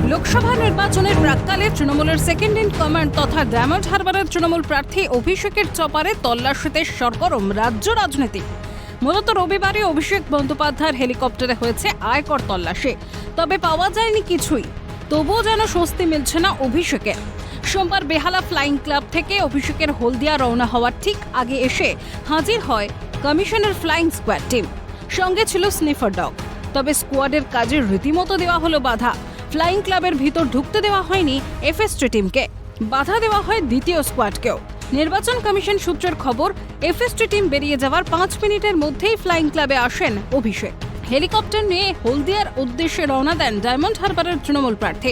লোকসভা নির্বাচনের প্রাক্কালে তৃণমূলের সেকেন্ড ইন কমান্ড তথা ডায়মন্ড হারবারের তৃণমূল প্রার্থী অভিষেকের চপারে তল্লাশিতে সরগরম রাজ্য রাজনীতি। মূলত রবিবারে অভিষেক বন্দ্যোপাধ্যায়ের হেলিকপ্টারে হয়েছে আয়কর তল্লাশি, তবে পাওয়া যায়নি কিছুই। তবুও যেন স্বস্তি মিলছে না অভিষেকের। সোমবার বেহালা ফ্লাইং ক্লাব থেকে অভিষেকের হলদিয়া রওনা হওয়ার ঠিক আগে এসে হাজির হয় কমিশনের ফ্লাইং স্কোয়াড টিম। সঙ্গে ছিল স্নিফার ডগ। তবে স্কোয়াডের কাজে রীতিমতো দেওয়া হলো বাধা। ফ্লাইং ক্লাবের ভিতর ঢুকতে দেওয়া হয়নি এফএসটি টিমকে, বাধা দেওয়া হয় দ্বিতীয় স্কোয়াডকেও। নির্বাচন কমিশন সূত্রের খবর, এফএসটি টিম বেরিয়ে যাওয়ার 5 মিনিটের মধ্যেই ফ্লাইং ক্লাবে আসেন অভিষেক। হেলিকপ্টার নিয়ে হলদিয়ার উদ্দেশ্যে রওনা দেন ডায়মন্ড হারবারের তৃণমূল প্রার্থী।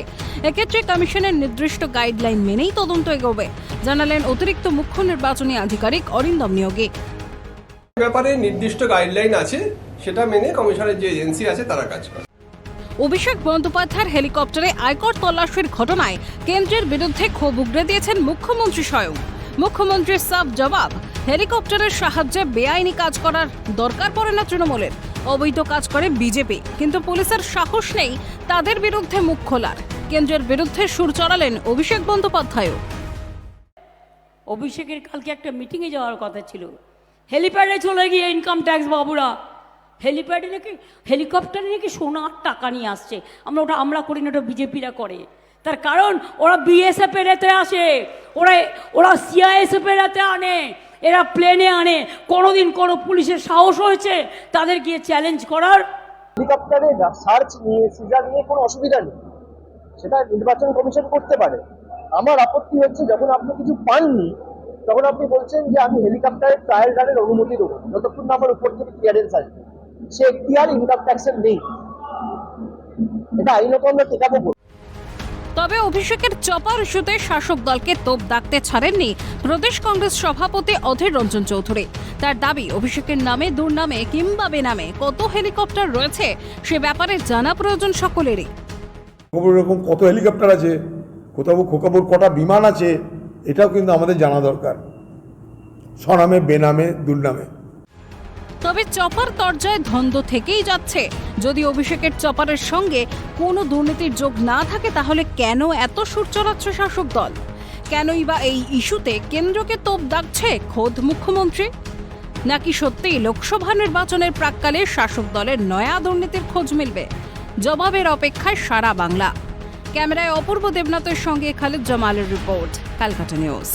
এক্ষেত্রে কমিশনের নির্দিষ্ট গাইডলাইন মেনেই তদন্ত এগোবে, জানালেন অতিরিক্ত মুখ্য নির্বাচনী আধিকারিক অরিন্দম নিয়োগী। ব্যাপারে নির্দিষ্ট গাইডলাইন আছে, সেটা মেনে কমিশনের যে এজেন্সি আছে তারা কাজ করে। অভিষেক বন্দ্যোপাধ্যায়ের হেলিকপ্টারে আয়কর তল্লাশির ঘটনায় কেন্দ্রের বিরুদ্ধে ক্ষোভ উগরে দিয়েছেন মুখ্যমন্ত্রী স্বয়ং। মুখ্যমন্ত্রীর সাফ জবাব, হেলিকপ্টারের সাহায্যে বেআইনি কাজ করার দরকার পড়ে না তৃণমূলের। অবৈধ কাজ করে বিজেপি, কিন্তু পুলিশের সাহস নেই তাদের বিরুদ্ধে মুখ খোলার। কেন্দ্রের বিরুদ্ধে সুর চড়ালেন অভিষেক বন্দ্যোপাধ্যায়ও। অভিষেকের কালকে একটা মিটিংয়ে যাওয়ার কথা ছিল, হেলিপ্যাডে চলে গিয়ে ইনকাম ট্যাক্স বাবুরা হেলিপ্যাডে নাকি হেলিকপ্টারে নাকি সোনার টাকা নিয়ে আসছে। আমরা করি না, ওটা বিজেপিরা করে। তার কারণ ওরা বিএসএফ এর এতে আসে, ওরা সিআইএসএফ এর এতে আনে, এরা প্লেনে আনে। কোনোদিন কোনো পুলিশের সাহস হয়েছে তাদের গিয়ে চ্যালেঞ্জ করার? হেলিকপ্টারে সার্চ নিয়ে সিজার নিয়ে কোনো অসুবিধা নেই, সেটা নির্বাচন কমিশন করতে পারে। আমার আপত্তি হচ্ছে যখন আপনি কিছু পাননি তখন আপনি বলছেন যে আমি হেলিকপ্টারের ট্রায়াল রানের অনুমতি দেবো যতক্ষণ না আমার উপর থেকে ক্লিয়ারেন্স আসবে। সে এখতিয়ার ইনকাম ট্যাক্সের নেই, এটা আইনত আমরা টেকাবো। তবে অভিষেকের চপার ইস্যুতে শাসক দলকে তোপ দাগতে ছাড়েননি প্রদেশ কংগ্রেস সভাপতি অধীর রঞ্জন চৌধুরী। তার দাবি, অভিষেকের নামে দুর্নামে কিংবা বেনামে কত হেলিকপ্টার রয়েছে সে ব্যাপারে জানা প্রয়োজন সকলেরই। এরকম কত হেলিকপ্টার আছে, কোথাও খোকাপুর কটা বিমান আছে, এটাও কিন্তু আমাদের জানা দরকার, স্বনামে বেনামে দুর্নামে। তবে চপার তরজায় ধন্দ থেকেই যাচ্ছে। যদি অভিষেকের চপারের সঙ্গে কোনো দুর্নীতির যোগ না থাকে তাহলে কেন এত সুর চড়াচ্ছে শাসক দল? কেনই বা এই ইস্যুতে কেন্দ্রকে তোপ দাগছে খোদ মুখ্যমন্ত্রী? নাকি সত্যিই লোকসভা নির্বাচনের প্রাক্কালে শাসক দলের নয়া দুর্নীতির খোঁজ মিলবে? জবাবের অপেক্ষায় সারা বাংলা। ক্যামেরায় অপূর্ব দেবনাথের সঙ্গে খালিদ জামালের রিপোর্ট, ক্যালকাটা নিউজ।